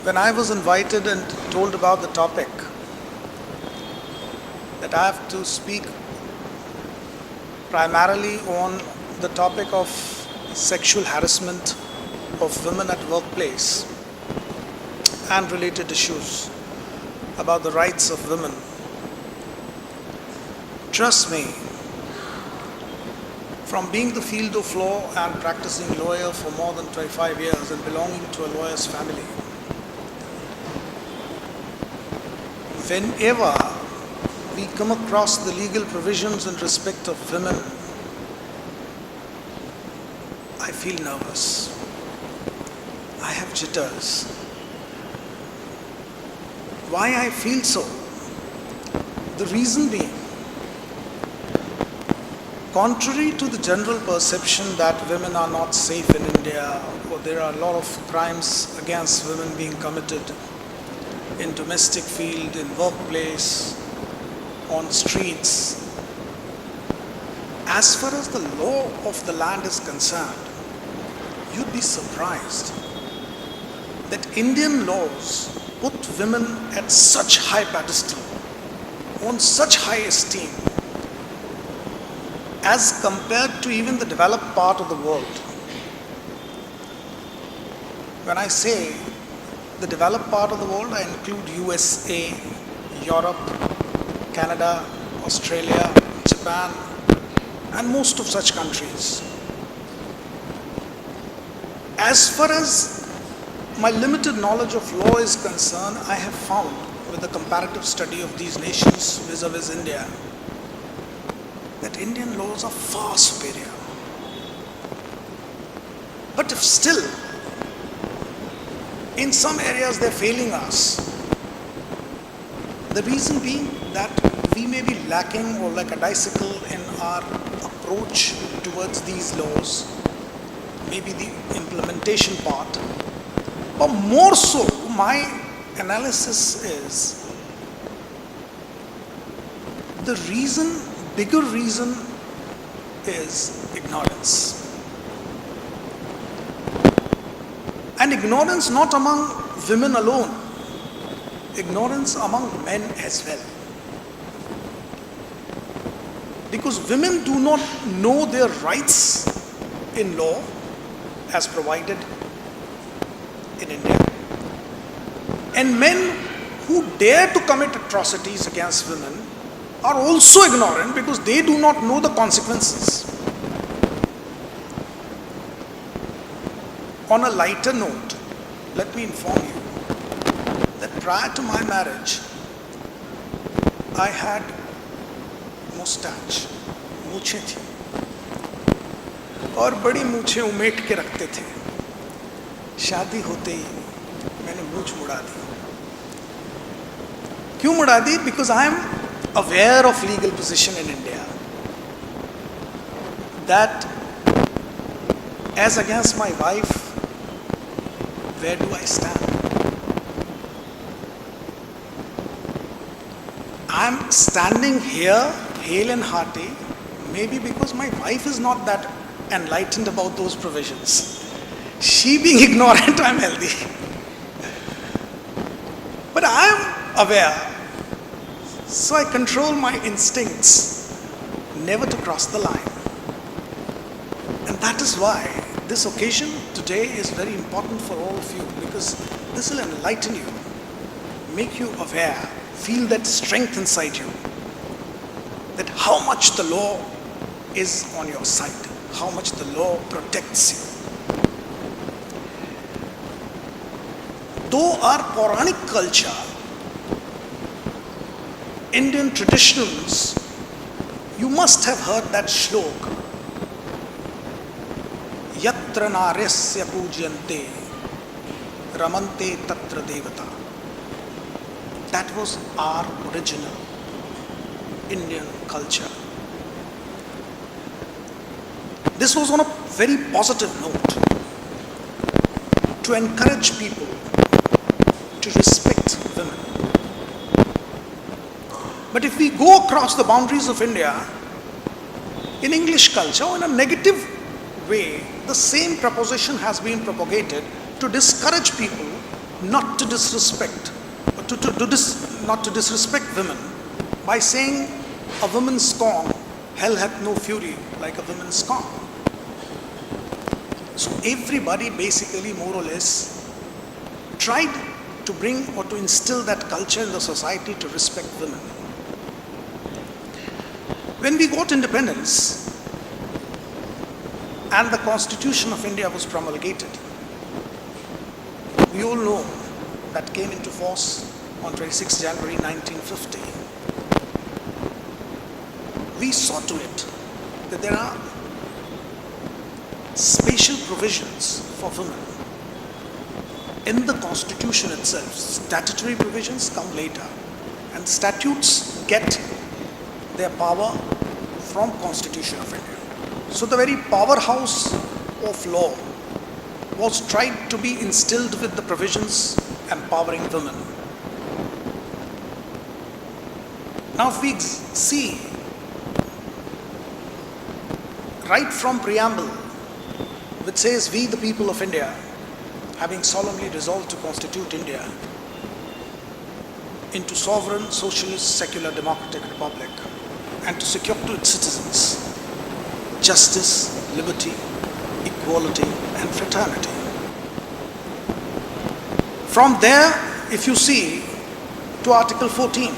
When I was invited and told about the topic, that I have to speak primarily on the topic of sexual harassment of women at workplace and related issues about the rights of women. Trust me, from being the field of law and practicing lawyer for more than 25 years and belonging to a lawyer's family, whenever we come across the legal provisions in respect of women, I feel nervous. I have jitters. Why I feel so? The reason being, contrary to the general perception that women are not safe in India, or there are a lot of crimes against women being committed in domestic field, in workplace, on streets. As far as the law of the land is concerned, you'd be surprised that Indian laws put women at such high pedestal, on such high esteem, as compared to even the developed part of the world. When I say the developed part of the world, I include USA, Europe, Canada, Australia, Japan, and most of such countries. As far as my limited knowledge of law is concerned, I have found with the comparative study of these nations vis-a-vis India, that Indian laws are far superior. But if still, in some areas they're failing us, the reason being that we may be lacking or lackadaisical in our approach towards these laws, maybe the implementation part, or more so, my analysis is the reason, bigger reason is ignorance. And ignorance not among women alone, ignorance among men as well. Because women do not know their rights in law as provided in India. And men who dare to commit atrocities against women are also ignorant because they do not know the consequences. On a lighter note, let me inform you that prior to my marriage, I had mustache, मूछें थी, और बड़ी मूछें उमेट के रखते थे. शादी होते ही मैंने मूछ मुड़ा दी. क्यों मुड़ा दी? Because I am aware of legal position in India, that as against my wife, where do I stand? I am standing here, hale and hearty, maybe because my wife is not that enlightened about those provisions. She being ignorant, I am healthy. But I am aware, so I control my instincts never to cross the line. And that is why this occasion today is very important for all of you, because this will enlighten you, make you aware, feel that strength inside you, that how much the law is on your side, how much the law protects you. Though our Puranic culture, Indian traditions, you must have heard that shlok, Yatra naryasya pujyante ramante tatra devata. That was our original Indian culture. This was on a very positive note to encourage people to respect women. But if we go across the boundaries of India, in English culture, in a negative way, the same proposition has been propagated to discourage people not to disrespect, or not to disrespect women by saying a woman's scorn, hell hath no fury like a woman's scorn. So everybody basically more or less tried to bring or to instill that culture in the society to respect women. When we got independence and the Constitution of India was promulgated, we all know that came into force on 26 January 1950. We saw to it that there are special provisions for women in the Constitution itself. Statutory provisions come later, and statutes get their power from Constitution of India. So the very powerhouse of law was tried to be instilled with the provisions empowering women. Now if we see right from preamble, which says, "We the people of India, having solemnly resolved to constitute India into sovereign, socialist, secular, democratic republic, and to secure to its citizens justice, liberty, equality, and fraternity." From there, if you see to Article 14,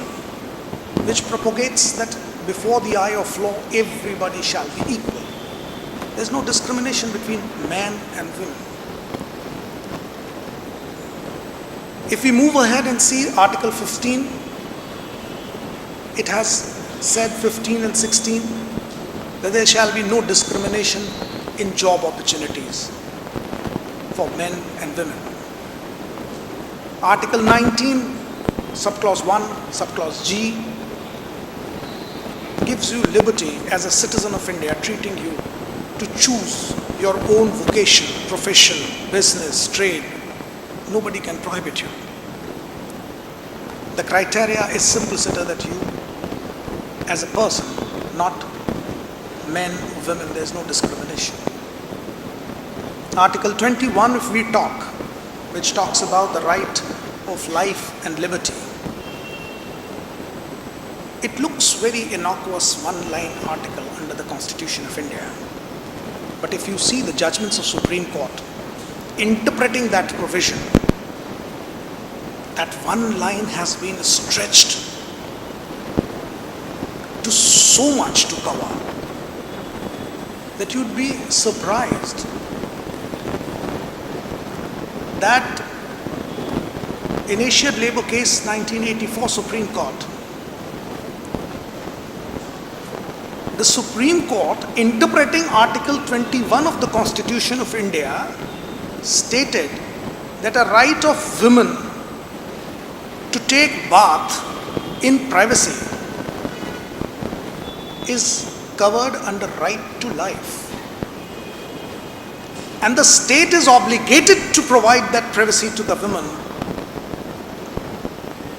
which propagates that before the eye of law, everybody shall be equal. There's no discrimination between man and women. If we move ahead and see Article 15, it has said 15 and 16 that there shall be no discrimination in job opportunities for men and women. Article 19, subclause 1, subclause G, gives you liberty as a citizen of India, treating you to choose your own vocation, profession, business, trade. Nobody can prohibit you. The criteria is simpliciter that you, as a person, not men, women, there's no discrimination. Article 21, if we talk, which talks about the right of life and liberty. It looks very innocuous one-line article under the Constitution of India. But if you see the judgments of Supreme Court interpreting that provision, that one line has been stretched to so much to cover that you'd be surprised that in Asian Labour Case 1984 Supreme Court, the Supreme Court, interpreting Article 21 of the Constitution of India, stated that a right of women to take bath in privacy is covered under right to life. And the state is obligated to provide that privacy to the women,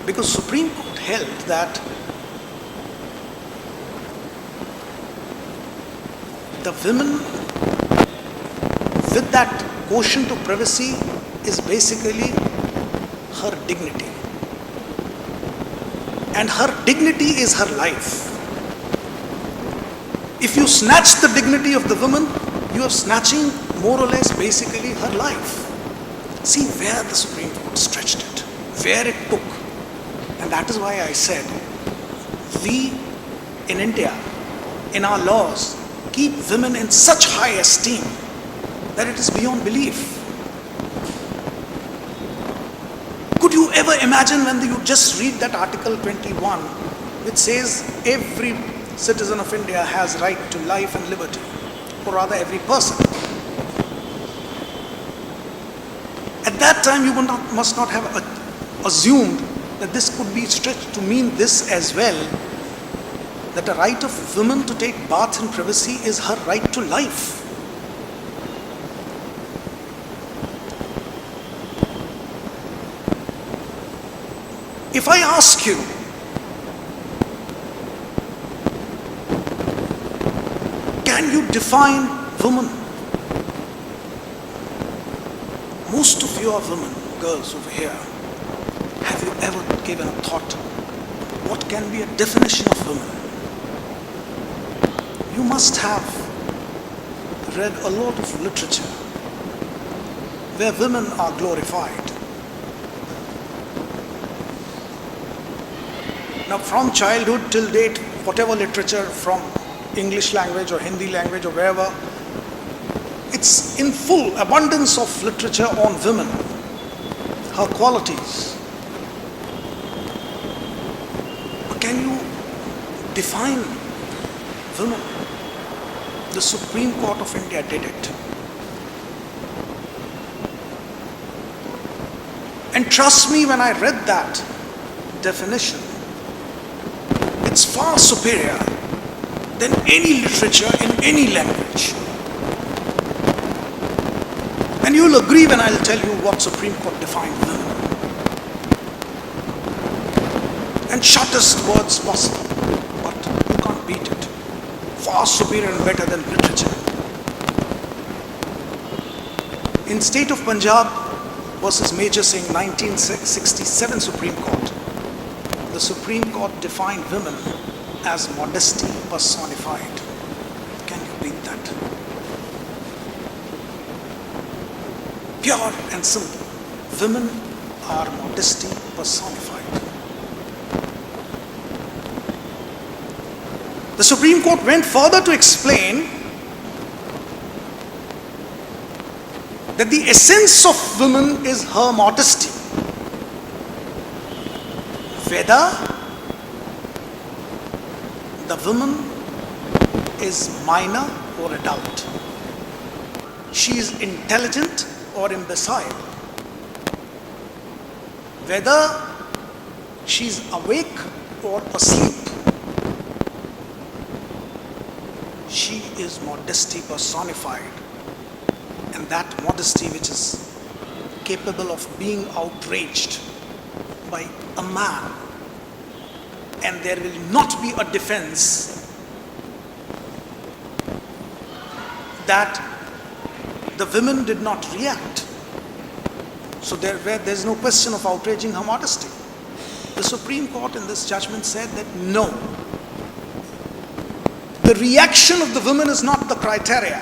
because Supreme Court held that the women with that quotient of privacy is basically her dignity. And her dignity is her life. If you snatch the dignity of the woman, you are snatching more or less basically her life. See where the Supreme Court stretched it, where it took. And that is why I said, we in India, in our laws, keep women in such high esteem that it is beyond belief. Could you ever imagine when you just read that Article 21, which says every citizen of India has right to life and liberty, or rather every person. At that time you must not have assumed that this could be stretched to mean this as well, that the right of women to take bath in privacy is her right to life. If I ask you, can you define woman? most of your women, girls over here, have you ever given a thought, what can be a definition of women? You must have read a lot of literature where women are glorified. Now from childhood till date, whatever literature from English language or Hindi language or wherever, it's in full abundance of literature on women, her qualities. But can you define women? The Supreme Court of India did it. And trust me, when I read that definition, it's far superior than any literature in any language. And you'll agree when I'll tell you what Supreme Court defined women. And shortest words possible, but you can't beat it. Far superior and better than literature. In state of Punjab versus Major Singh, 1967 Supreme Court, the Supreme Court defined women as modesty personified. Can you beat that? Pure and simple. Women are modesty personified. The Supreme Court went further to explain that the essence of women is her modesty. Whether the woman is minor or adult, she is intelligent or imbecile, whether she is awake or asleep, she is modesty personified. And that modesty which is capable of being outraged by a man, and there will not be a defense that the women did not react. So there's no question of outraging her modesty. The Supreme Court in this judgment said that no, the reaction of the women is not the criteria.